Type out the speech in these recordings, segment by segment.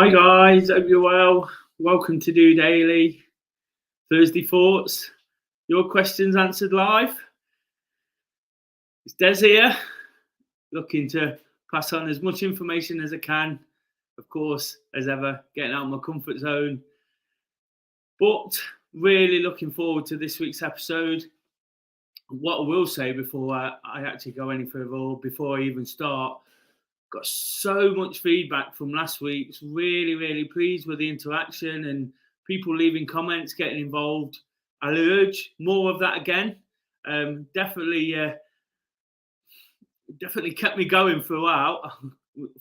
Hi guys, hope you're well. Welcome to DOdaily Thursday Thoughts. Your questions answered live. It's Des here, looking to pass on as much information as I can. Of course, as ever, getting out of my comfort zone. But really looking forward to this week's episode. What I will say before I actually go any further, or before I even start, got so much feedback from last week. It's really pleased with the interaction and people leaving comments, getting involved. I'll urge more of that again. Definitely kept me going throughout. I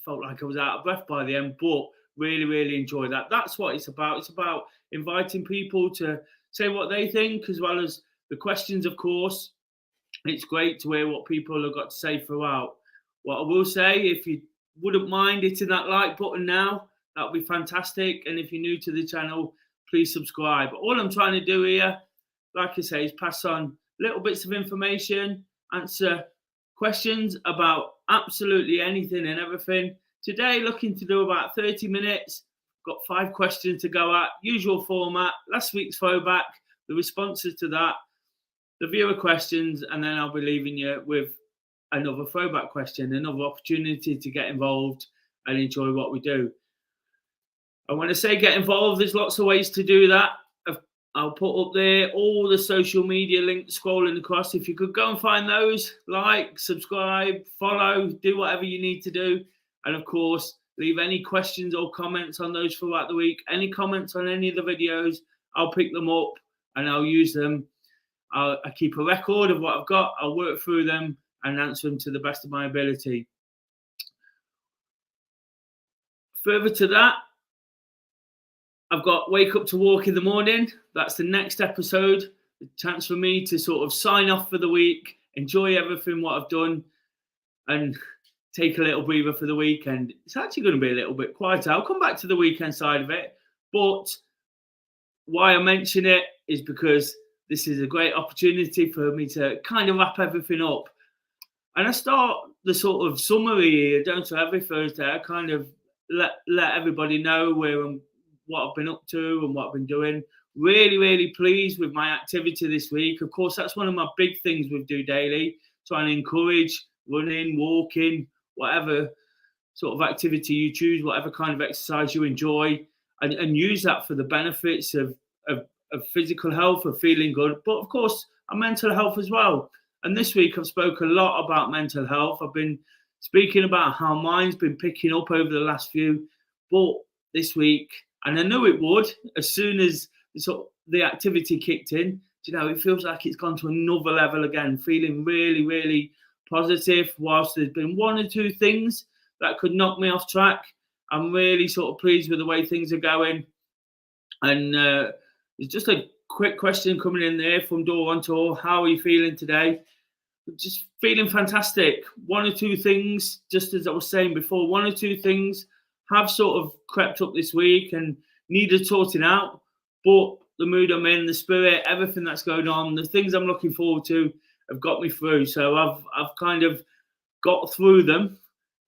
felt like I was out of breath by the end, but really enjoyed that. That's what it's about. It's about inviting people to say what they think, as well as the questions, of course. It's great to hear what people have got to say throughout. What I will say, if you wouldn't mind hitting that like button now, that would be fantastic. And if you're new to the channel, please subscribe. All I'm trying to do here, like I say, is pass on little bits of information, answer questions about absolutely anything and everything. Today, looking to do about 30 minutes. Got 5 questions to go at, usual format. Last week's throwback, the responses to that, the viewer questions, and then I'll be leaving you with another throwback question, another opportunity to get involved and enjoy what we do. And when I say get involved, there's lots of ways to do that. I'll put up there all the social media links scrolling across. If you could go and find those, like, subscribe, follow, do whatever you need to do. And of course, leave any questions or comments on those throughout the week. Any comments on any of the videos, I'll pick them up and I'll use them. I keep a record of what I've got. I'll work through them and answer them to the best of my ability. Further to that, I've got Wake Up to Walk in the Morning. That's the next episode. A chance for me to sort of sign off for the week, enjoy everything what I've done, and take a little breather for the weekend. It's actually going to be a little bit quieter. I'll come back to the weekend side of it. But why I mention it is because this is a great opportunity for me to kind of wrap everything up. And I start the sort of summary here, don't I? Every Thursday, I kind of let everybody know what I've been up to and what I've been doing. Really pleased with my activity this week. Of course, that's one of my big things with DOdaily, trying to encourage running, walking, whatever sort of activity you choose, whatever kind of exercise you enjoy, and use that for the benefits of physical health, of feeling good, but of course, our mental health as well. And this week, I've spoken a lot about mental health. I've been speaking about how mine's been picking up over the last few, but this week, and I knew it would, as soon as the activity kicked in, it feels like it's gone to another level again, feeling really positive. Whilst there's been 1 or 2 things that could knock me off track, I'm really sort of pleased with the way things are going. And there's just a quick question coming in there from Door on Tour. How are you feeling today? Just feeling fantastic. 1 or 2 things, just as I was saying before, 1 or 2 things have sort of crept up this week and needed sorting out. But the mood I'm in, the spirit, everything that's going on, the things I'm looking forward to have got me through. So I've kind of got through them.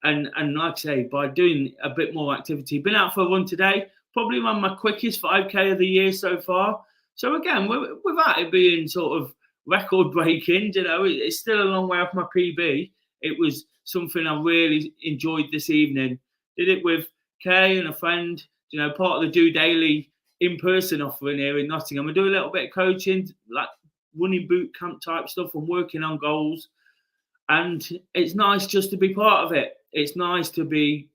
And like I say, by doing a bit more activity, been out for a run today, probably one of my quickest 5K of the year so far. So again, without it being sort of record breaking, it's still a long way off my PB. It was something I really enjoyed this evening. Did it with Kay and a friend, part of the DOdaily in-person offering here in Nottingham. I do a little bit of coaching, like running boot camp type stuff and working on goals. And it's nice just to be part of it. It's nice to be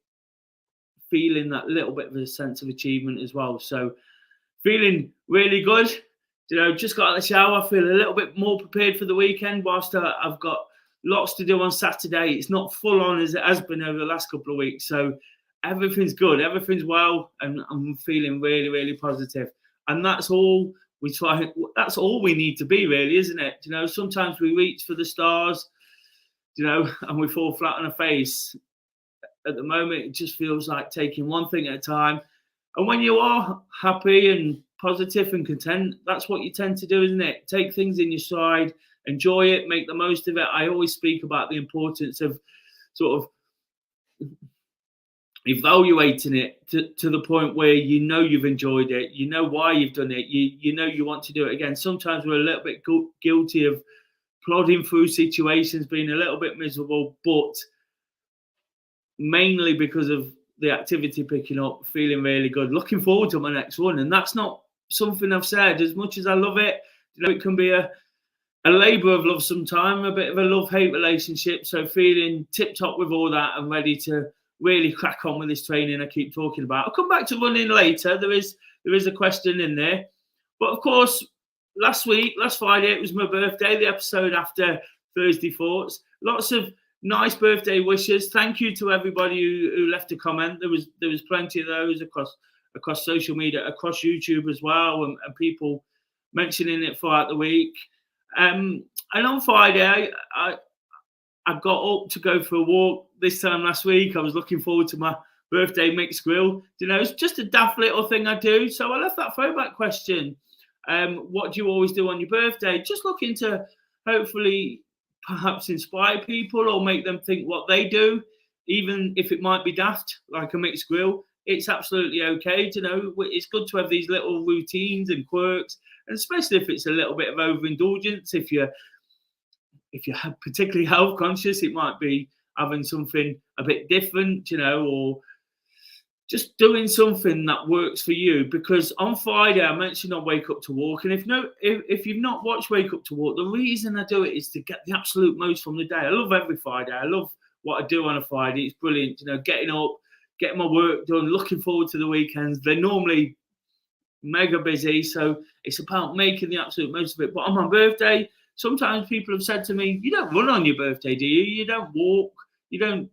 feeling that little bit of a sense of achievement as well. So feeling really good. Just got out of the shower, feel a little bit more prepared for the weekend. Whilst I've got lots to do on Saturday, it's not full on as it has been over the last couple of weeks. So everything's good, everything's well, and I'm feeling really positive. And that's all we try. That's all we need to be, really, isn't it? Sometimes we reach for the stars, and we fall flat on our face. At the moment, it just feels like taking one thing at a time. And when you are happy and positive and content, that's what you tend to do, isn't it? Take things in your stride, enjoy it, make the most of it. I always speak about the importance of sort of evaluating it to the point where you know you've enjoyed it, you know why you've done it, you know you want to do it again. Sometimes we're a little bit guilty of plodding through situations, being a little bit miserable, but mainly because of the activity picking up, feeling really good, looking forward to my next one. And that's not something I've said. As much as I love it, you know, it can be a labour of love sometimes, a bit of a love-hate relationship. So feeling tip-top with all that and ready to really crack on with this training I keep talking about. I'll come back to running later. There is a question in there. But of course, last Friday, it was my birthday, the episode after Thursday Thoughts. Lots of nice birthday wishes. Thank you to everybody who left a comment. There was plenty of those across social media, across YouTube as well, and people mentioning it throughout the week. And on Friday, I got up to go for a walk. This time last week, I was looking forward to my birthday mixed grill. You know, it's just a daft little thing I do. So I left that throwback question. What do you always do on your birthday? Just looking to hopefully perhaps inspire people or make them think what they do, even if it might be daft, like a mixed grill. It's absolutely okay. You know, it's good to have these little routines and quirks, and especially if it's a little bit of overindulgence. If you're particularly health conscious, it might be having something a bit different, you know, or just doing something that works for you. Because on Friday, I mentioned I wake up to walk, and if you've not watched Wake Up to Walk, the reason I do it is to get the absolute most from the day. I love every Friday. I love what I do on a Friday. It's brilliant, you know, getting up, getting my work done, looking forward to the weekends. They're normally mega busy, so it's about making the absolute most of it. But on my birthday, sometimes people have said to me, "You don't run on your birthday, do you? You don't walk, you don't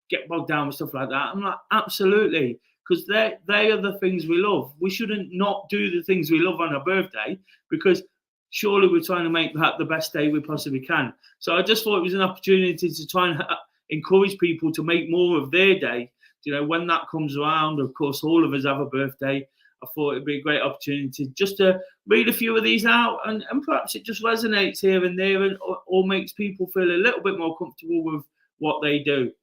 get bogged down with stuff like that." I'm like, absolutely, because they are the things we love. We shouldn't not do the things we love on our birthday, because surely we're trying to make that the best day we possibly can. So I just thought it was an opportunity to try and encourage people to make more of their day. You know, when that comes around, of course, all of us have a birthday. I thought it'd be a great opportunity just to read a few of these out, and perhaps it just resonates here and there, and or makes people feel a little bit more comfortable with what they do.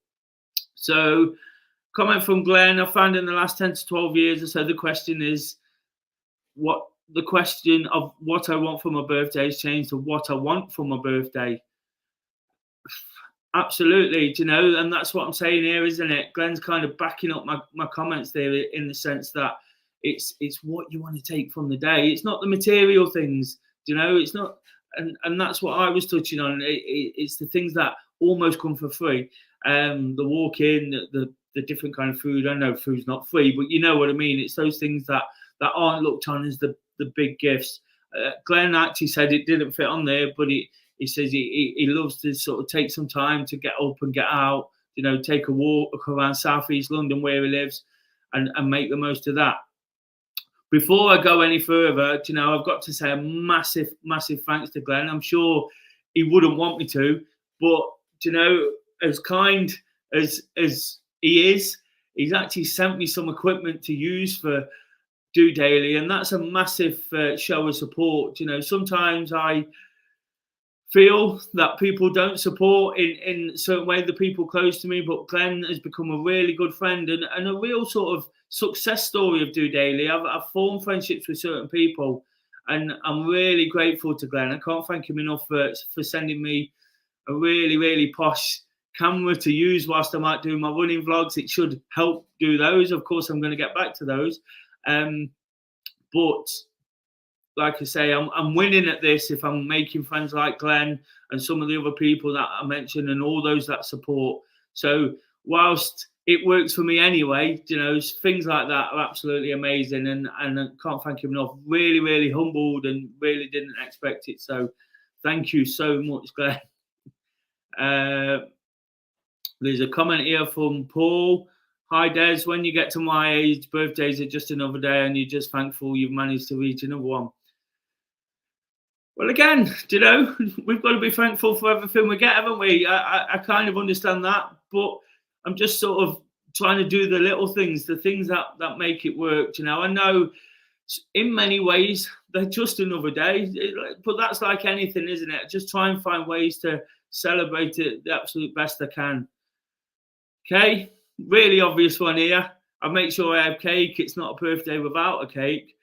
So, comment from Glenn: I found in the last 10 to 12 years or so, the question of what I want for my birthday has changed to what I want for my birthday. Absolutely, you know, and that's what I'm saying here, isn't it? Glenn's kind of backing up my comments there, in the sense that it's what you want to take from the day. It's not the material things, you know. It's not, and that's what I was touching on. It's the things that almost come for free. The walk-in, the different kind of food. I know food's not free, but you know what I mean. It's those things that aren't looked on as the big gifts. Glenn actually said it didn't fit on there, but he says he loves to sort of take some time to get up and get out, you know, take a walk around South East London where he lives, and make the most of that. Before I go any further, you know, I've got to say a massive, massive thanks to Glenn. I'm sure he wouldn't want me to, but, you know, as kind as he is, he's actually sent me some equipment to use for DOdaily, and that's a massive show of support. You know, sometimes I feel that people don't support in a certain way, the people close to me, but Glenn has become a really good friend and a real sort of success story of DOdaily. I've formed friendships with certain people, and I'm really grateful to Glenn. I can't thank him enough for sending me a really, really posh camera to use whilst I'm out doing my running vlogs. It should help do those. Of course, I'm going to get back to those. But like I say, I'm winning at this if I'm making friends like Glenn and some of the other people that I mentioned and all those that support. So whilst it works for me anyway, you know, things like that are absolutely amazing, and I can't thank him enough. Really, really humbled and really didn't expect it. So thank you so much, Glenn. There's a comment here from Paul. Hi, Des. When you get to my age, birthdays are just another day, and you're just thankful you've managed to reach another one. Well, again, you know, we've got to be thankful for everything we get, haven't we? I kind of understand that, but I'm just sort of trying to do the little things, the things that make it work. You know, I know in many ways they're just another day, but that's like anything, isn't it? Just try and find ways to celebrate it the absolute best I can. Okay. really obvious one here. I make sure I have cake. It's not a birthday without a cake.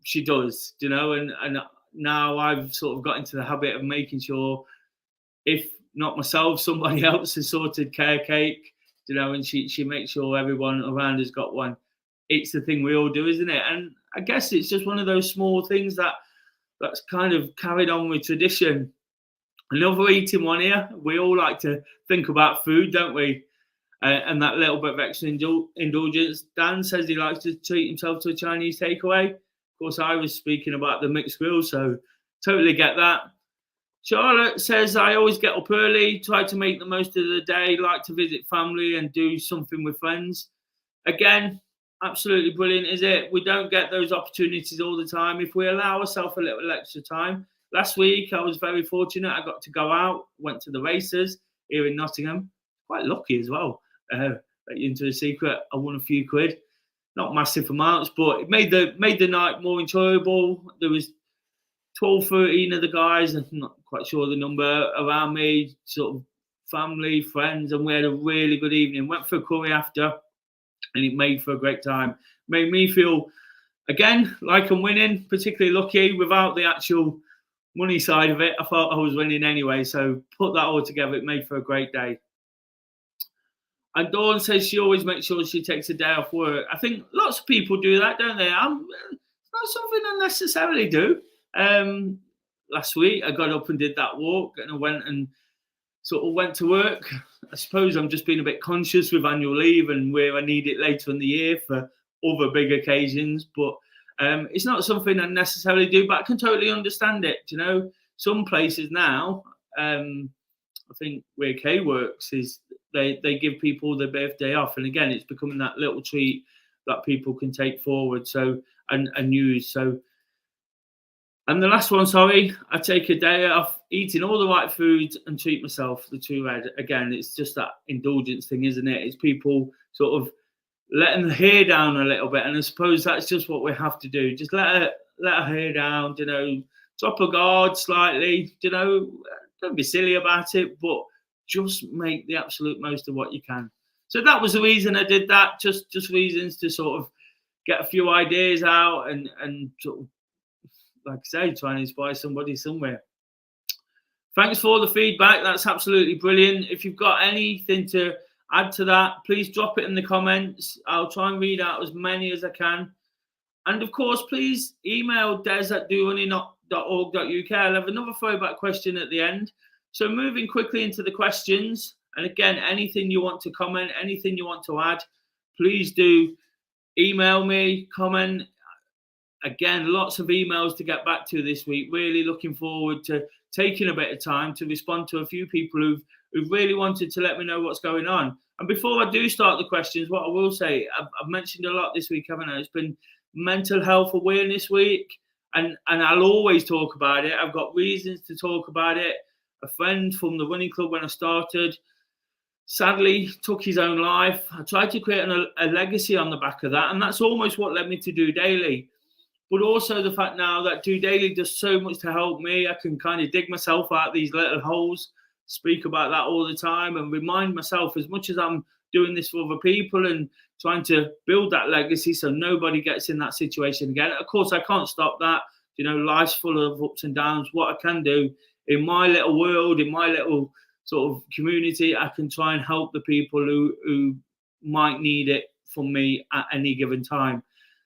She does, and now I've sort of got into the habit of making sure, if not myself, somebody else has sorted care cake, and she makes sure everyone around has got one. It's the thing we all do, isn't it? And I guess it's just one of those small things that's kind of carried on with tradition. Another eating one here. We all like to think about food, don't we? And that little bit of extra indulgence. Dan says he likes to treat himself to a Chinese takeaway. Of course, I was speaking about the mixed grill, so totally get that. Charlotte says, I always get up early, try to make the most of the day, like to visit family and do something with friends. Again, absolutely brilliant, is it? We don't get those opportunities all the time. If we allow ourselves a little extra time. Last week, I was very fortunate. I got to go out, went to the races here in Nottingham. Quite lucky as well. Let you into a secret. I won a few quid, not massive amounts, but it made the night more enjoyable. There was 12, 13 of the guys, I'm not quite sure the number, around me, sort of family, friends, and we had a really good evening. Went for a curry after, and it made for a great time. Made me feel, again, like I'm winning, particularly lucky. Without the actual money side of it, I thought I was winning anyway. So put that all together, it made for a great day. And Dawn says she always makes sure she takes a day off work. I think lots of people do that, don't they? It's not something I necessarily do. Last week, I got up and did that walk, and I went to work. I suppose I'm just being a bit conscious with annual leave and where I need it later in the year for other big occasions. But it's not something I necessarily do, but I can totally understand it. Some places now, I think where Kay works is they give people their birthday off, and again, it's becoming that little treat that people can take forward. And use. So, and the last one, I take a day off, eating all the right foods and treat myself. The two red. Again, it's just that indulgence thing, isn't it? It's people sort of letting the hair down a little bit, and I suppose that's just what we have to do. Just let her hair down, drop her guard slightly, don't be silly about it, but just make the absolute most of what you can. So that was the reason I did that. Just reasons to sort of get a few ideas out and sort of, like I say, try and inspire somebody somewhere. Thanks for all the feedback. That's absolutely brilliant. If you've got anything to add to that, please drop it in the comments. I'll try and read out as many as I can. And of course, please email des@dorunning.org.uk. I'll have another throwback question at the end. So moving quickly into the questions. And again, anything you want to comment, anything you want to add, please do email me, comment. Again, lots of emails to get back to this week. Really looking forward to taking a bit of time to respond to a few people who've really wanted to let me know what's going on. And before I do start the questions, what I will say, I've mentioned a lot this week, haven't I? It's been Mental Health Awareness Week, and I'll always talk about it. I've got reasons to talk about it. A friend from the running club when I started sadly took his own life. I tried to create a legacy on the back of that, and that's almost what led me to DOdaily. But also the fact now that DOdaily does so much to help me. I can kind of dig myself out these little holes, speak about that all the time, and remind myself, as much as I'm doing this for other people and trying to build that legacy so nobody gets in that situation again. Of course, I can't stop that. Life's full of ups and downs. What I can do in my little world, in my little sort of community, I can try and help the people who might need it from me at any given time.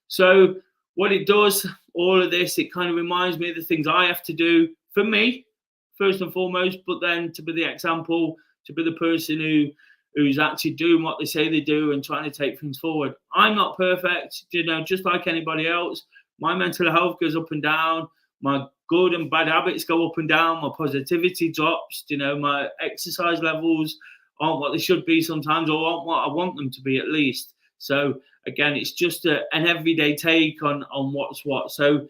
So what it does, all of this, it kind of reminds me of the things I have to do for me, first and foremost, but then to be the example, to be the person who's actually doing what they say they do and trying to take things forward. I'm not perfect, just like anybody else. My mental health goes up and down. My good and bad habits go up and down. My positivity drops. My exercise levels aren't what they should be sometimes, or aren't what I want them to be at least. So again, it's just an everyday take on what's what. So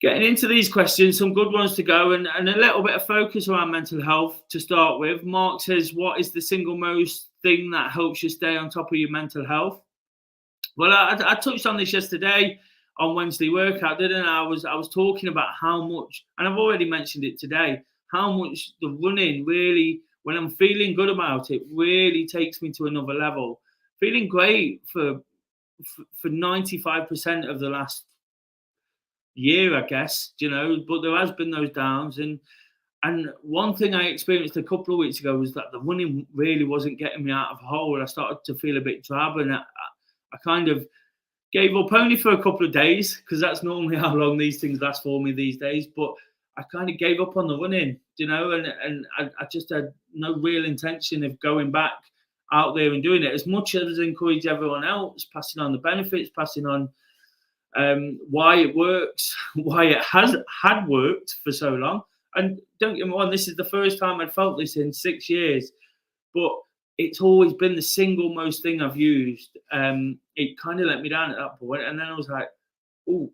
getting into these questions, some good ones to go, and a little bit of focus around mental health to start with. Mark says, what is the single most thing that helps you stay on top of your mental health? Well, I touched on this yesterday on Wednesday workout, didn't I? I was talking about how much, and I've already mentioned it today, how much the running really, when I'm feeling good about it, really takes me to another level. Feeling great for 95% of the last year, I guess, but there has been those downs. And one thing I experienced a couple of weeks ago was that the running really wasn't getting me out of a hole. I started to feel a bit drab, and I kind of gave up only for a couple of days, because that's normally how long these things last for me these days. But I kind of gave up on the running, and I just had no real intention of going back out there and doing it, as much as encourage everyone else, passing on the benefits, passing on why it works, why it had worked for so long. And don't get me wrong, this is the first time I'd felt this in 6 years, but it's always been the single most thing I've used. It kind of let me down at that point, and then I was like, "Oh,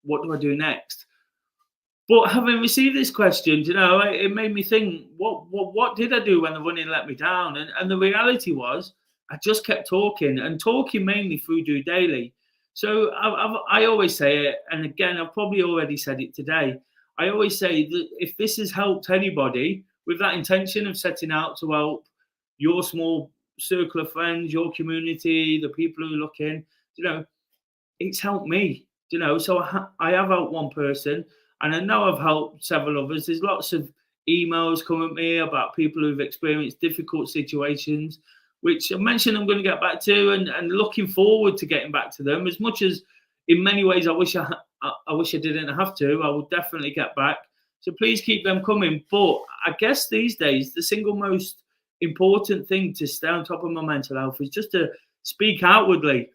what do I do next?" But having received this question, it made me think, what did I do when the running let me down? And the reality was, I just kept talking, and talking mainly through DOdaily. So I always say it, and again, I've probably already said it today. I always say that if this has helped anybody with that intention of setting out to help your small circle of friends, your community, the people who are looking, it's helped me. So I have helped one person, and I know I've helped several others. There's lots of emails come at me about people who've experienced difficult situations, which I mentioned I'm going to get back to, and looking forward to getting back to them. As much as in many ways I wish I didn't have to, I will definitely get back. So please keep them coming. But I guess these days, the single most important thing to stay on top of my mental health is just to speak outwardly.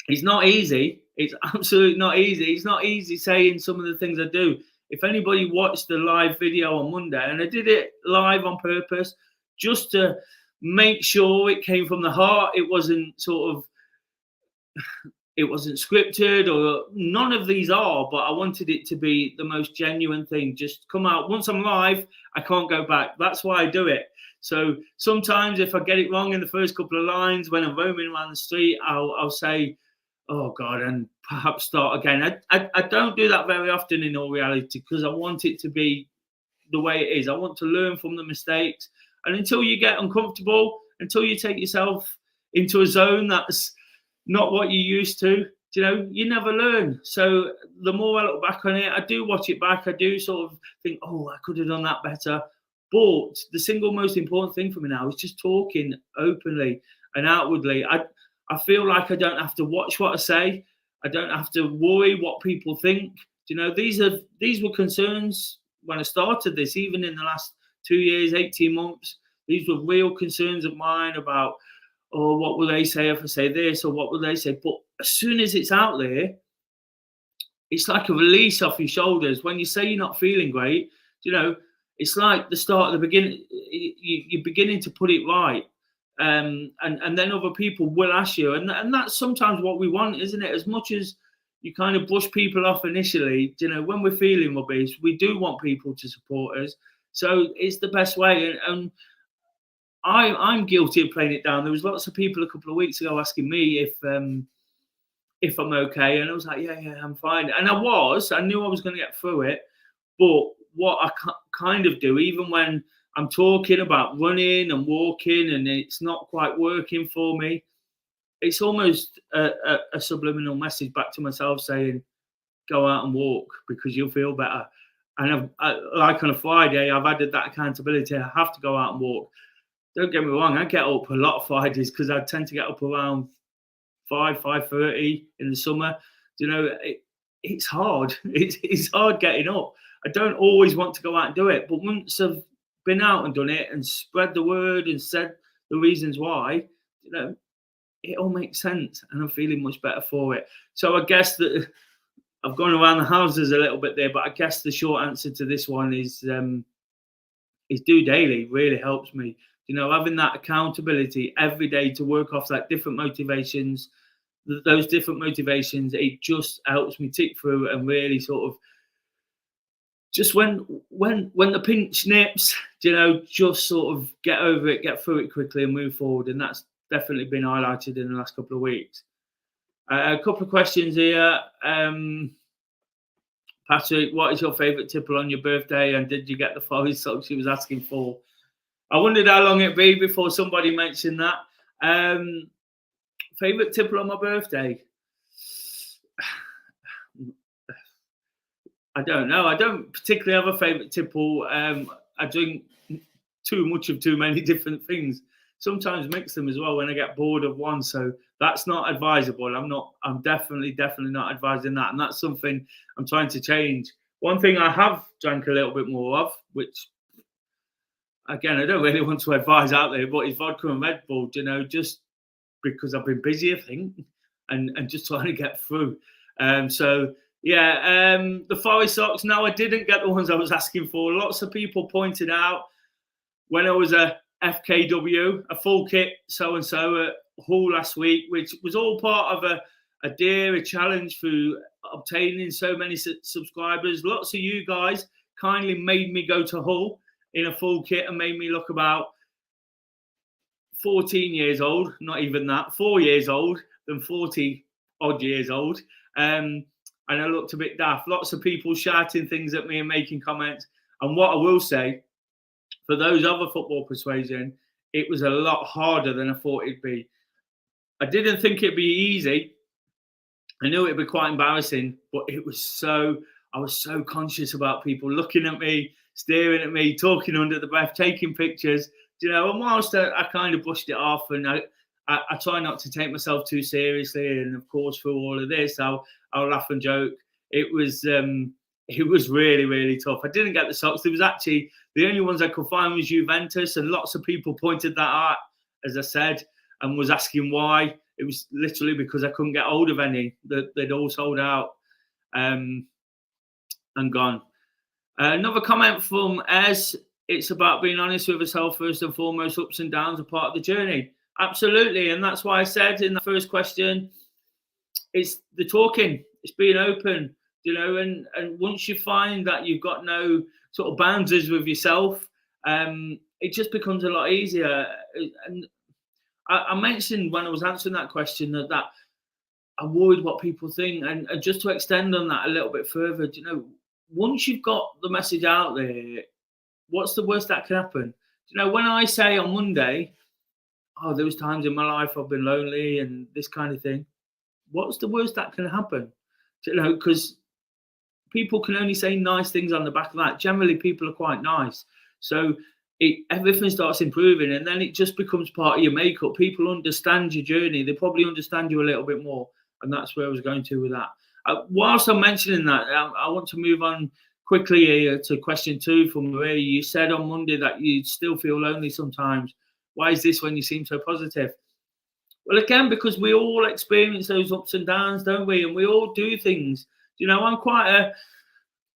It's not easy. It's absolutely not easy. It's not easy saying some of the things I do. If anybody watched the live video on Monday, and I did it live on purpose, just to make sure it came from the heart. It wasn't it wasn't scripted, or none of these are, but I wanted it to be the most genuine thing. Just come out. Once I'm live, I can't go back. That's why I do it. So sometimes if I get it wrong in the first couple of lines, when I'm roaming around the street, I'll say, "Oh God," and perhaps start again. I don't do that very often in all reality, because I want it to be the way it is. I want to learn from the mistakes. And until you get uncomfortable, until you take yourself into a zone that's not what you're used to, you never learn. So the more I look back on it, I do watch it back. I do sort of think, "Oh, I could have done that better." But the single most important thing for me now is just talking openly and outwardly. I feel like I don't have to watch what I say. I don't have to worry what people think. These were concerns when I started this, even in the last 2 years, 18 months. These were real concerns of mine about, "Oh, what will they say if I say this? Or what will they say?" But as soon as it's out there, it's like a release off your shoulders. When you say you're not feeling great, it's like the start of the beginning. You're beginning to put it right. And then other people will ask you. And that's sometimes what we want, isn't it? As much as you kind of brush people off initially, when we're feeling rubbish, we do want people to support us. So it's the best way. And I'm guilty of playing it down. There was lots of people a couple of weeks ago asking me if I'm okay, and I was like, yeah, I'm fine. And I knew I was going to get through it. But what I kind of do, even when I'm talking about running and walking and it's not quite working for me, it's almost a subliminal message back to myself saying, "Go out and walk, because you'll feel better." And like on a Friday, I've added that accountability. I have to go out and walk. Don't get me wrong, I get up a lot of Fridays, because I tend to get up around 5:30 in the summer. It's hard. It's hard getting up. I don't always want to go out and do it, but once I've been out and done it and spread the word and said the reasons why, it all makes sense, and I'm feeling much better for it. So I guess that I've gone around the houses a little bit there, but I guess the short answer to this one is DOdaily really helps me. Having that accountability every day to work off that different motivations, those different motivations, it just helps me tick through and really sort of just when the pinch nips, just sort of get over it, get through it quickly and move forward. And that's definitely been highlighted in the last couple of weeks. A couple of questions here. Patrick, what is your favourite tipple on your birthday? And did you get the 5 socks she was asking for? I wondered how long it'd be before somebody mentioned that. Favorite tipple on my birthday? I don't know. I don't particularly have a favorite tipple. I drink too much of too many different things. Sometimes mix them as well when I get bored of one. So that's not advisable. I'm definitely not advising that. And that's something I'm trying to change. One thing I have drank a little bit more of, which again, I don't really want to advise out there, but is vodka and Red Bull, just because I've been busy, I think, and just trying to get through. The Forest socks. No, I didn't get the ones I was asking for. Lots of people pointed out when I was a FKW, a full kit so-and-so at Hull last week, which was all part of a challenge through obtaining so many subscribers. Lots of you guys kindly made me go to Hull in a full kit and made me look about 14 years old, not even that, 4 years old than 40 odd years old. And I looked a bit daft. Lots of people shouting things at me and making comments. And what I will say, for those other football persuasion, it was a lot harder than I thought it'd be. I didn't think it'd be easy. I knew it'd be quite embarrassing, but I was so conscious about people looking at me, staring at me, talking under the breath, taking pictures, and whilst I kind of brushed it off, and I try not to take myself too seriously, and of course through all of this, I'll laugh and joke. It was really, really tough. I didn't get the socks. There was actually the only ones I could find was Juventus, and lots of people pointed that out, as I said, and was asking why. It was literally because I couldn't get hold of any. They'd all sold out and gone. Another comment from Ez. It's about being honest with yourself first and foremost. Ups and downs are part of the journey. Absolutely. And that's why I said in the first question, it's the talking. It's being open, and once you find that you've got no sort of boundaries with yourself, it just becomes a lot easier. And I mentioned when I was answering that question that I worried what people think. And just to extend on that a little bit further, once you've got the message out there, what's the worst that can happen? When I say on Monday, there was times in my life I've been lonely and this kind of thing, what's the worst that can happen? Because people can only say nice things on the back of that. Generally, people are quite nice. So everything starts improving, and then it just becomes part of your makeup. People understand your journey. They probably understand you a little bit more. And that's where I was going to with that. Whilst I'm mentioning that, I want to move on quickly here to question 2 from Maria. You said on Monday that you still feel lonely sometimes. Why is this when you seem so positive? Well, again, because we all experience those ups and downs, don't we? And we all do things. I'm quite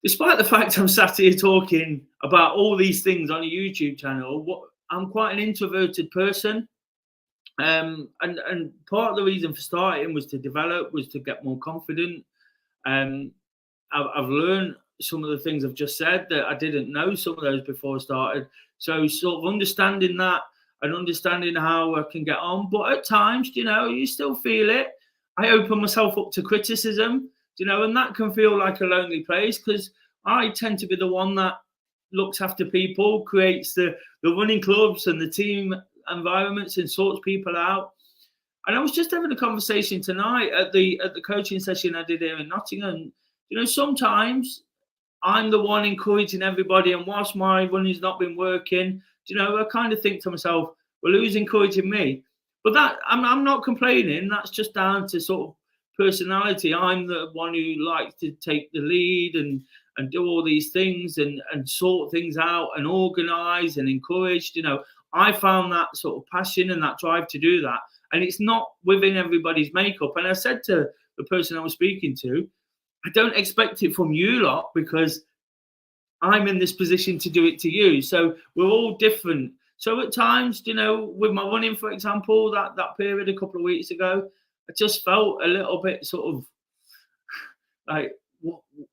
despite the fact I'm sat here talking about all these things on a YouTube channel, I'm quite an introverted person. And part of the reason for starting was to get more confident. I've learned some of the things I've just said that I didn't know some of those before I started. So sort of understanding that and understanding how I can get on. But at times, you still feel it. I open myself up to criticism, and that can feel like a lonely place because I tend to be the one that looks after people, creates the running clubs and the team environments and sorts people out. And I was just having a conversation tonight at the coaching session I did here in Nottingham. Sometimes I'm the one encouraging everybody, and whilst my running's not been working, I kind of think to myself, well, who's encouraging me? But that I'm not complaining. That's just down to sort of personality. I'm the one who likes to take the lead and do all these things and sort things out and organise and encourage. I found that sort of passion and that drive to do that. And it's not within everybody's makeup. And I said to the person I was speaking to, I don't expect it from you lot because I'm in this position to do it to you. So we're all different. So at times, with my running, for example, that period a couple of weeks ago, I just felt a little bit sort of like,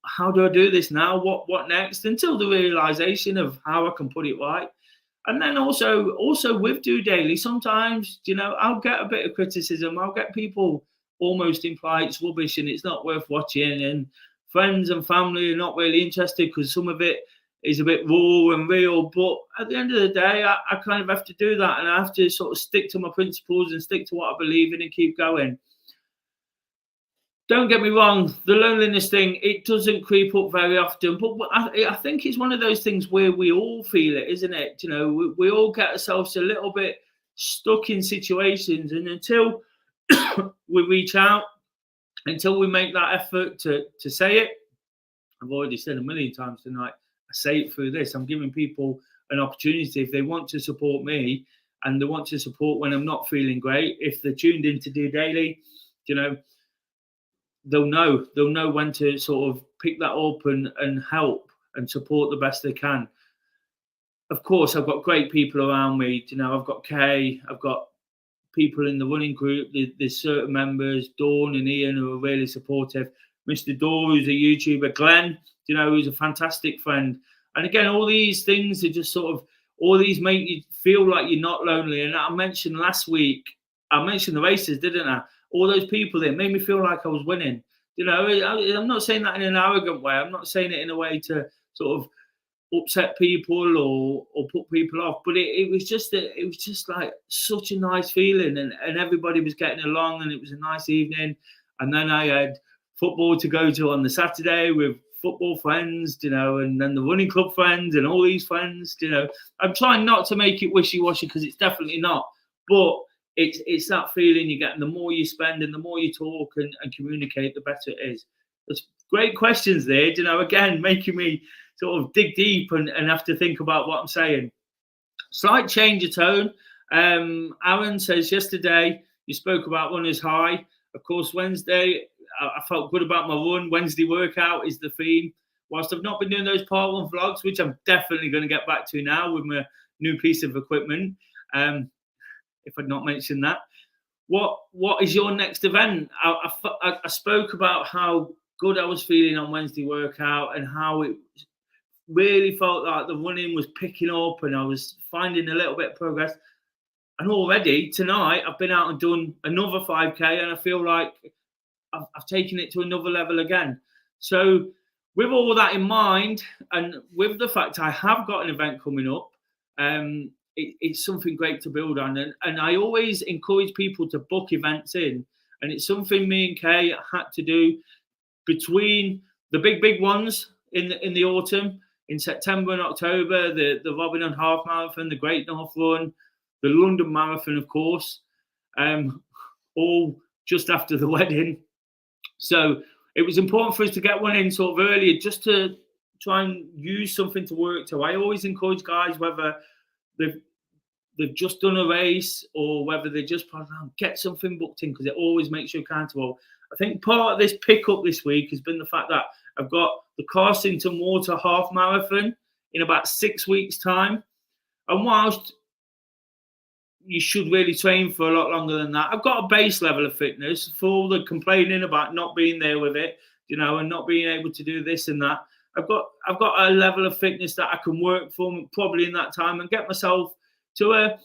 how do I do this now? What next? Until the realization of how I can put it right. And then also with DOdaily, sometimes, I'll get a bit of criticism. I'll get people almost imply it's rubbish and it's not worth watching. And friends and family are not really interested because some of it is a bit raw and real. But at the end of the day, I kind of have to do that, and I have to sort of stick to my principles and stick to what I believe in and keep going. Don't get me wrong, the loneliness thing, it doesn't creep up very often, but I think it's one of those things where we all feel it, isn't it? You know, we all get ourselves a little bit stuck in situations, and until we reach out, until we make that effort to say it, I've already said a million times tonight, I say it through this. I'm giving people an opportunity if they want to support me and they want to support when I'm not feeling great. If they're tuned in to DOdaily, you know, they'll know when to sort of pick that up and help and support the best they can. Of course, I've got great people around me. You know, I've got Kay, I've got people in the running group. There's certain members, Dawn and Ian, who are really supportive. Mr. Dore, who's a YouTuber, Glenn, you know, who's a fantastic friend. And again, all these things are just sort of, all these make you feel like you're not lonely. And I mentioned last week, I mentioned the races, didn't I? All those people there made me feel like I was winning. You know, I'm not saying that in an arrogant way. I'm not saying it in a way to sort of upset people or put people off. But it was just like such a nice feeling, and everybody was getting along, and it was a nice evening. And then I had football to go to on the Saturday with football friends, you know, and then the running club friends and all these friends. You know, I'm trying not to make it wishy-washy because it's definitely not. But it's that feeling you get, and the more you spend and the more you talk and communicate, the better it is. There's great questions there, you know, again, making me sort of dig deep and have to think about what I'm saying. Slight change of tone. Aaron says, yesterday you spoke about runner's high. Of course, Wednesday, I felt good about my run. Wednesday workout is the theme. Whilst I've not been doing those part one vlogs, which I'm definitely going to get back to now with my new piece of equipment, if I'd not mentioned that. What is your next event? I spoke about how good I was feeling on Wednesday workout and how it really felt like the running was picking up and I was finding a little bit of progress. And already tonight, I've been out and done another 5K, and I feel like I've taken it to another level again. So with all that in mind, and with the fact I have got an event coming up, it's something great to build on. And I always encourage people to book events in. And it's something me and Kay had to do between the big ones in the autumn, in September and October, the Robin Hood Half Marathon, the Great North Run, the London Marathon, of course, all just after the wedding. So it was important for us to get one in sort of earlier, just to try and use something to work to. I always encourage guys, whether they've just done a race or whether they just get something booked in, because it always makes you accountable. I think part of this pickup this week has been the fact that I've got the Carsington Water Half Marathon in about 6 weeks' time. And whilst you should really train for a lot longer than that, I've got a base level of fitness for all the complaining about not being there with it, you know, and not being able to do this and that. I've got a level of fitness that I can work from probably in that time and get myself to a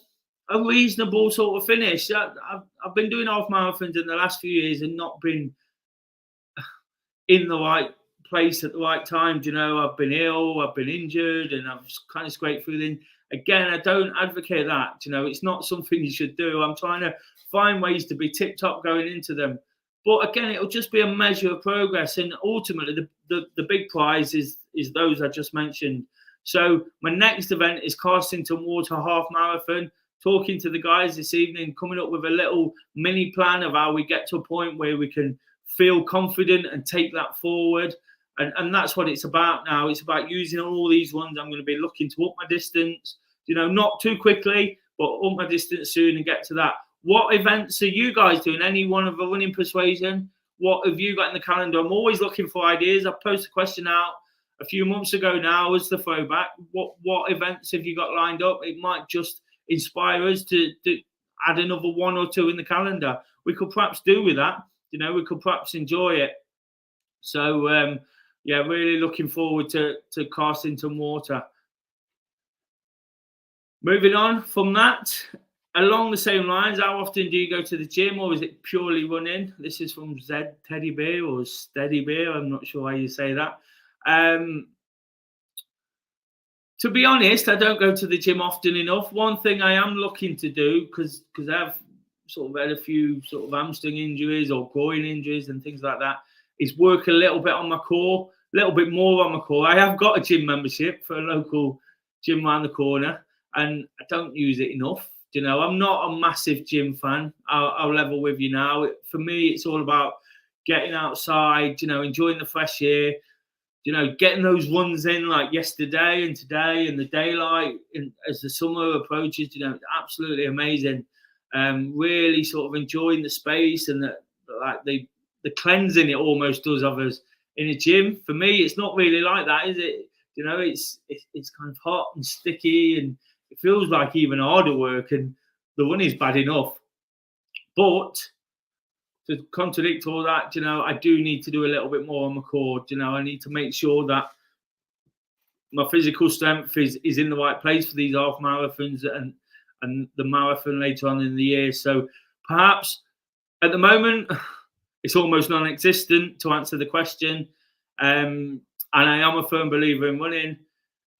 reasonable sort of finish. I've been doing half marathons in the last few years and not been in the right place at the right time. You know, I've been ill, I've been injured, and I've kind of scraped through. Then again, I don't advocate that. You know, it's not something you should do. I'm trying to find ways to be tip top going into them. But again, it'll just be a measure of progress, and ultimately, the big prize is those I just mentioned. So my next event is Carsington Water Half Marathon. Talking to the guys this evening, coming up with a little mini plan of how we get to a point where we can feel confident and take that forward. And that's what it's about now. It's about using all these ones. I'm going to be looking to up my distance, you know, not too quickly, but up my distance soon and get to that. What events are you guys doing? Any one of a running persuasion? What have you got in the calendar? I'm always looking for ideas. I posted a question out a few months ago now as the throwback. What events have you got lined up? It might just inspire us to add another one or two in the calendar. We could perhaps do with that. You know, we could perhaps enjoy it. So, yeah, really looking forward to Carsington Water. Moving on from that, along the same lines, how often do you go to the gym, or is it purely running? This is from Zed Teddy Bear or Steady Bear. I'm not sure how you say that. To be honest, I don't go to the gym often enough. One thing I am looking to do, because I've sort of had a few sort of hamstring injuries or groin injuries and things like that, is work a little bit on my core, a little bit more on my core. I have got a gym membership for a local gym around the corner, and I don't use it enough. You know, I'm not a massive gym fan. I'll level with you now. For me, it's all about getting outside, you know, enjoying the fresh air, you know, getting those runs in like yesterday and today and the daylight as the summer approaches, you know, absolutely amazing. Really sort of enjoying the space and the cleansing it almost does of us in a gym. For me, it's not really like that, is it? You know, it's kind of hot and sticky and it feels like even harder work, and the run is bad enough. But to contradict all that, you know, I do need to do a little bit more on my core. You know, I need to make sure that my physical strength is in the right place for these half marathons and the marathon later on in the year. So perhaps at the moment, it's almost non-existent to answer the question. And I am a firm believer in running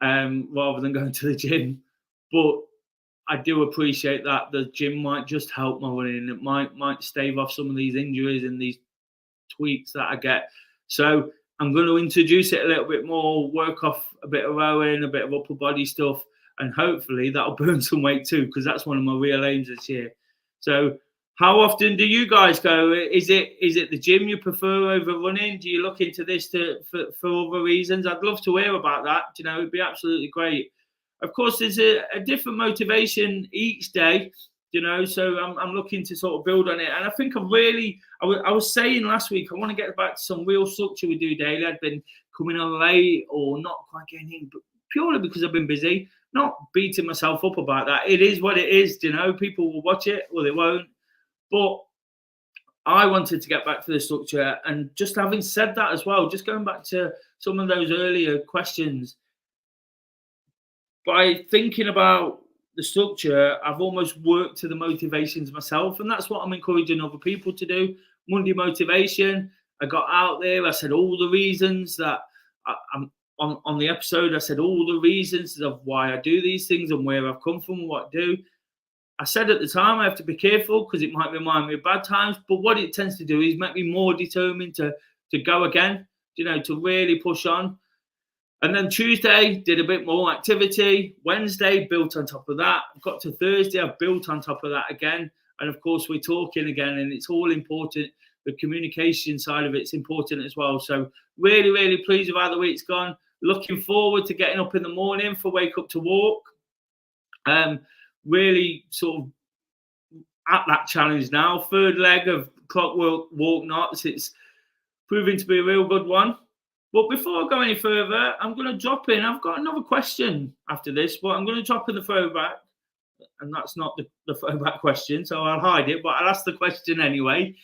rather than going to the gym. But I do appreciate that the gym might just help my running. It might stave off some of these injuries and these tweaks that I get. So I'm going to introduce it a little bit more, work off a bit of rowing, a bit of upper body stuff, and hopefully that'll burn some weight too, because that's one of my real aims this year. So how often do you guys go? Is it the gym you prefer over running? Do you look into this for other reasons? I'd love to hear about that. You know, it'd be absolutely great. Of course, there's a different motivation each day, you know, so I'm looking to sort of build on it. And I think I was saying last week, I want to get back to some real structure we do daily. I've been coming on late or not quite getting in, but purely because I've been busy, not beating myself up about that. It is what it is, you know, people will watch it or they won't. But I wanted to get back to the structure. And just having said that as well, just going back to some of those earlier questions, by thinking about the structure, I've almost worked to the motivations myself. And that's what I'm encouraging other people to do. Monday motivation. I got out there. I said all the reasons that I'm on the episode. I said all the reasons of why I do these things and where I've come from and what I do. I said at the time I have to be careful because it might remind me of bad times. But what it tends to do is make me more determined to go again, you know, to really push on. And then Tuesday, did a bit more activity. Wednesday, built on top of that. Got to Thursday, I've built on top of that again. And of course, we're talking again, and it's all important. The communication side of it's important as well. So really, really pleased with how the week's gone. Looking forward to getting up in the morning for Wake Up to Walk. Really sort of at that challenge now. Third leg of Clockwork Walk Knots. It's proving to be a real good one. But before I go any further, I'm going to drop in. I've got another question after this, but I'm going to drop in the throwback. And that's not the throwback question, so I'll hide it, but I'll ask the question anyway.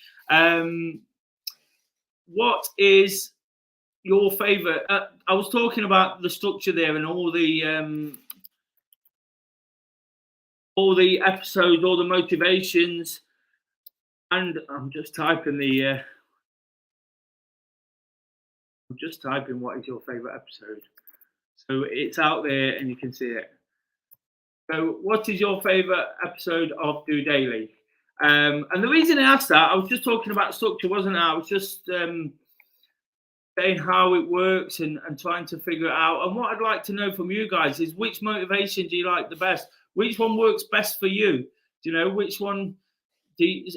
What is your favourite? I was talking about the structure there and all the episodes, all the motivations. And I'm just typing what is your favourite episode. So it's out there and you can see it. So what is your favourite episode of DOdaily? And the reason I asked that, I was just talking about structure, wasn't I? I was just saying how it works and trying to figure it out. And what I'd like to know from you guys is which motivation do you like the best? Which one works best for you? Do you know which one?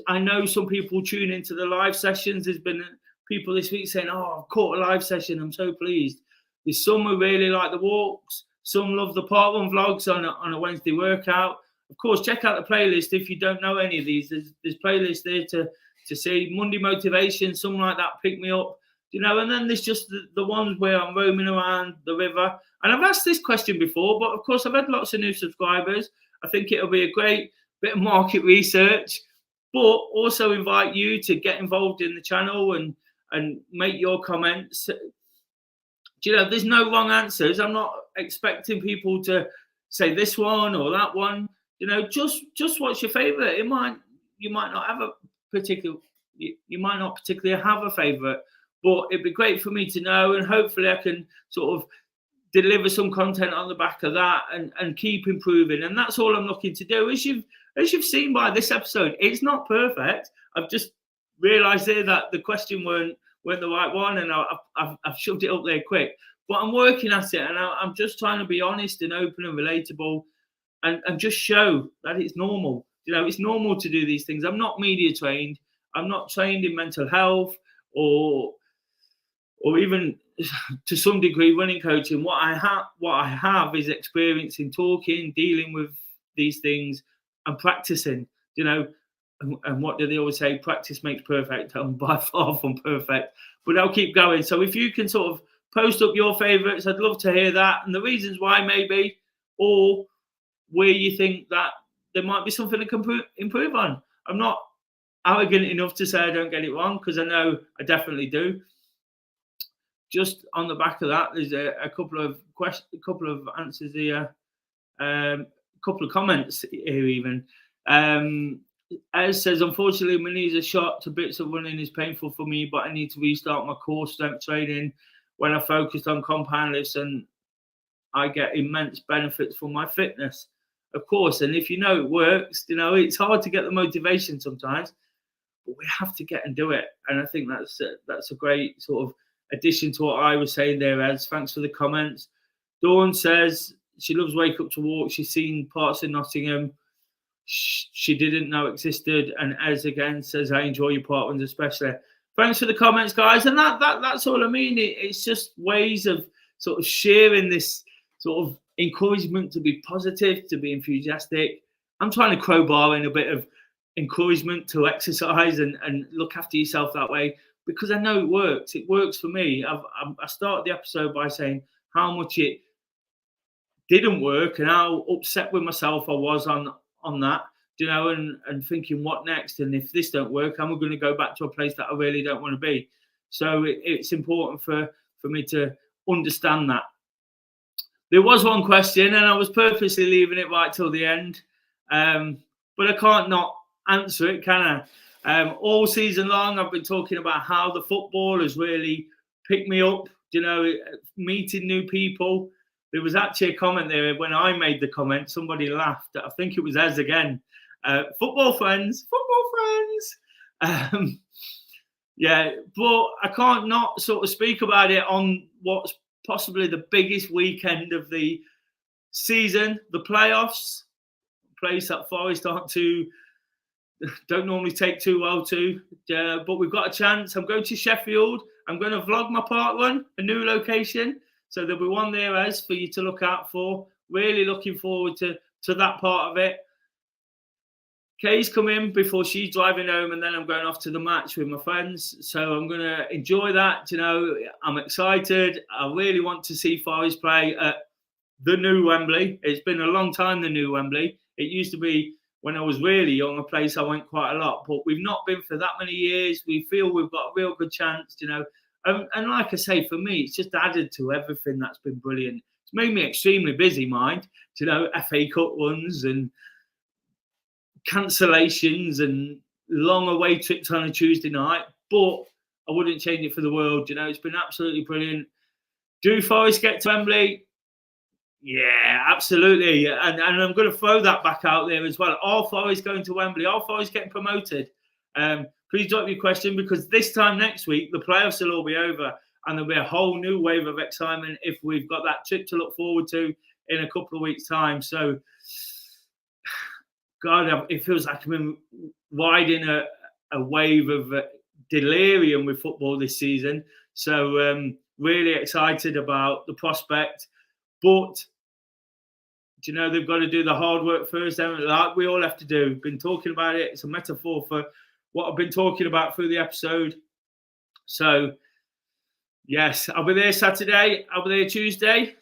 I know some people tune into the live sessions. There's been people this week saying, "Oh, I've caught a live session. I'm so pleased." There's some who really like the walks. Some love the part one vlogs on a Wednesday workout. Of course, check out the playlist if you don't know any of these. There's playlists there to see. Monday motivation, something like that, pick me up. You know, and then there's just the ones where I'm roaming around the river. And I've asked this question before, but of course I've had lots of new subscribers. I think it'll be a great bit of market research, but also invite you to get involved in the channel and make your comments. You know, there's no wrong answers. I'm not expecting people to say this one or that one. You know, just what's your favorite? You might not have a particular. You might not particularly have a favorite, but it'd be great for me to know, and hopefully I can sort of deliver some content on the back of that and keep improving. And that's all I'm looking to do. As you've seen by this episode, it's not perfect. I've just realised there that the question weren't the right one, and I've shoved it up there quick. But I'm working at it, and I'm just trying to be honest and open and relatable, and just show that it's normal. It's normal to do these things. I'm not media trained. I'm not trained in mental health or even to some degree running coaching. What I have is experience in talking, dealing with these things, and practicing. And what do they always say? Practice makes perfect. I'm by far from perfect, but I'll keep going. So if you can sort of post up your favourites, I'd love to hear that, and the reasons why maybe, or where you think that there might be something to improve on. I'm not arrogant enough to say I don't get it wrong, because I know I definitely do. Just on the back of that, there's a couple of answers here, a couple of comments here even. As says, unfortunately, my knees are shot to bits of running is painful for me, but I need to restart my core strength training when I focused on compound lifts, and I get immense benefits from my fitness. Of course, and if it works, it's hard to get the motivation sometimes, but we have to get and do it. And I think that's a great sort of addition to what I was saying there, Ez. Thanks for the comments. Dawn says she loves Wake Up to Walk. She's seen parts of Nottingham she didn't know existed. And Ez again says, I enjoy your part ones especially. Thanks for the comments, guys. And that's all I mean. It's just ways of sort of sharing this sort of encouragement to be positive, to be enthusiastic. I'm trying to crowbar in a bit of encouragement to exercise and look after yourself that way, because I know it works. It works for me. I started the episode by saying how much it didn't work and how upset with myself I was on that, and thinking what next? And if this don't work, am I going to go back to a place that I really don't want to be? So it's important for me to understand that. There was one question, and I was purposely leaving it right till the end, but I can't not answer it, can I? All season long, I've been talking about how the football has really picked me up, meeting new people. There was actually a comment there when I made the comment, somebody laughed. I think it was Ez again. Football friends. Yeah, but I can't not sort of speak about it on what's possibly the biggest weekend of the season, the playoffs. A place that Forest don't normally take too well to, but we've got a chance. I'm going to Sheffield. I'm going to vlog my park run, a new location. So there'll be one there, Ez, for you to look out for. Really looking forward to that part of it. Kay's come in before she's driving home, and then I'm going off to the match with my friends. So I'm going to enjoy that. I'm excited. I really want to see Forest play at the new Wembley. It's been a long time, the new Wembley. It used to be, when I was really young, a place I went quite a lot, but we've not been for that many years. We feel we've got a real good chance, And like I say, for me, it's just added to everything that's been brilliant. It's made me extremely busy, mind. FA Cup runs and cancellations and long away trips on a Tuesday night. But I wouldn't change it for the world. It's been absolutely brilliant. Do Forest get to Wembley? Yeah, absolutely. And I'm going to throw that back out there as well. Are Forest going to Wembley? Are Forest getting promoted? Please drop your question, because this time next week, the playoffs will all be over and there'll be a whole new wave of excitement if we've got that trip to look forward to in a couple of weeks' time. So, God, it feels like I've been riding a wave of delirium with football this season. So, really excited about the prospect. But, they've got to do the hard work first, like we all have to do. Been talking about it. It's a metaphor for what I've been talking about through the episode. So, yes, I'll be there Saturday. I'll be there Tuesday.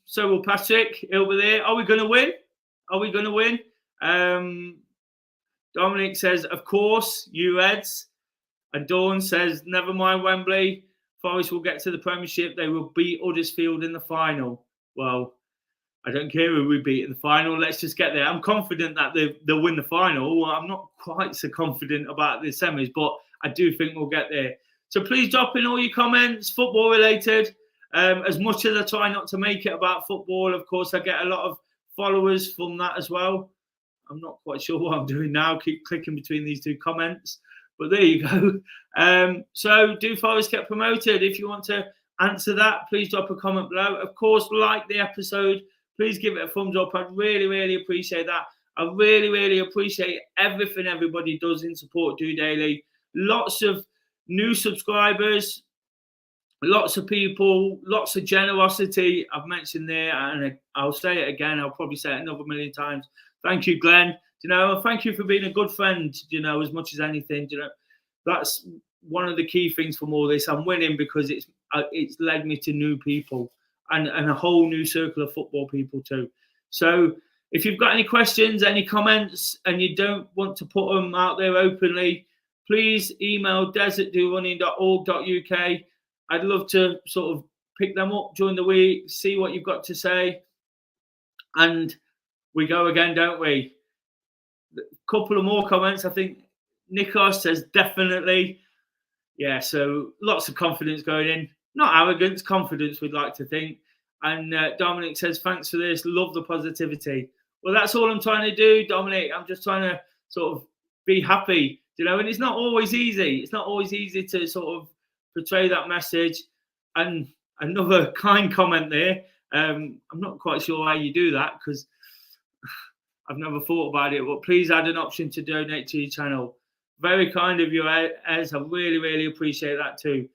So will Patrick. He'll be there. Are we going to win? Dominic says, of course, you Reds. And Dawn says, never mind Wembley. Forest will get to the Premiership. They will beat Huddersfield in the final. Well, I don't care who we beat in the final. Let's just get there. I'm confident that they'll win the final. Well, I'm not quite so confident about the semis, but I do think we'll get there. So please drop in all your comments, football related. As much as I try not to make it about football, of course, I get a lot of followers from that as well. I'm not quite sure what I'm doing now. Keep clicking between these two comments. But there you go. So do Forest get promoted? If you want to answer that, please drop a comment below. Of course, like the episode. Please give it a thumbs up. I'd really, really appreciate that. I really, really appreciate everything everybody does in support Do Daily. Lots of new subscribers, lots of people, lots of generosity. I've mentioned there, and I'll say it again. I'll probably say it another million times. Thank you, Glenn. Thank you for being a good friend, as much as anything. That's one of the key things from all this. I'm winning because it's led me to new people and a whole new circle of football people too. So if you've got any questions, any comments, and you don't want to put them out there openly, please email des@dorunning.org.uk. I'd love to sort of pick them up during the week, see what you've got to say. And we go again, don't we? A couple of more comments. I think Nikos says definitely. Yeah, so lots of confidence going in. Not arrogance, confidence, we'd like to think. And Dominic says, thanks for this. Love the positivity. Well, that's all I'm trying to do, Dominic. I'm just trying to sort of be happy, and it's not always easy. It's not always easy to sort of portray that message. And another kind comment there. I'm not quite sure how you do that because I've never thought about it, but please add an option to donate to your channel. Very kind of you, Ez. I really, really appreciate that too.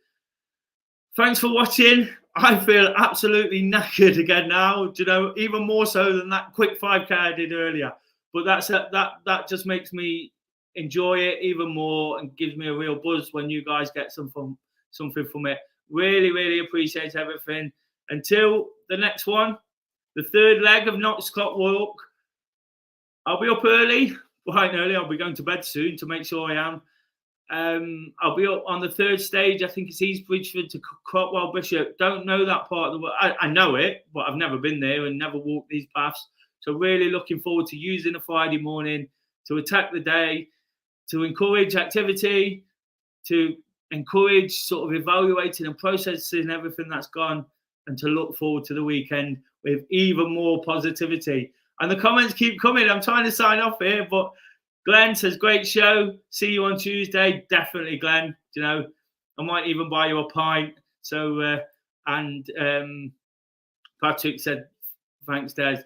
Thanks for watching. I feel absolutely knackered again now, even more so than that quick 5K I did earlier. But that just makes me enjoy it even more and gives me a real buzz when you guys get something from it. Really, really appreciate everything. Until the next one, the third leg of Knox Clock Walk. I'll be up early, bright and early. I'll be going to bed soon to make sure I am. I'll be up on the third stage. I think it's East Bridgeford to Crotwell Bishop. Don't know that part of the world. I know it, but I've never been there and never walked these paths. So really looking forward to using a Friday morning to attack the day, to encourage activity, to encourage sort of evaluating and processing everything that's gone, and to look forward to the weekend with even more positivity. And the comments keep coming. I'm trying to sign off here, but Glenn says, great show. See you on Tuesday. Definitely, Glenn. I might even buy you a pint. So, Patrick said, thanks, Des.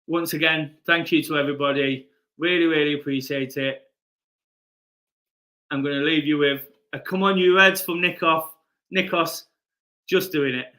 Once again, thank you to everybody. Really, really appreciate it. I'm going to leave you with a come on, you Reds from Nikos. Just doing it.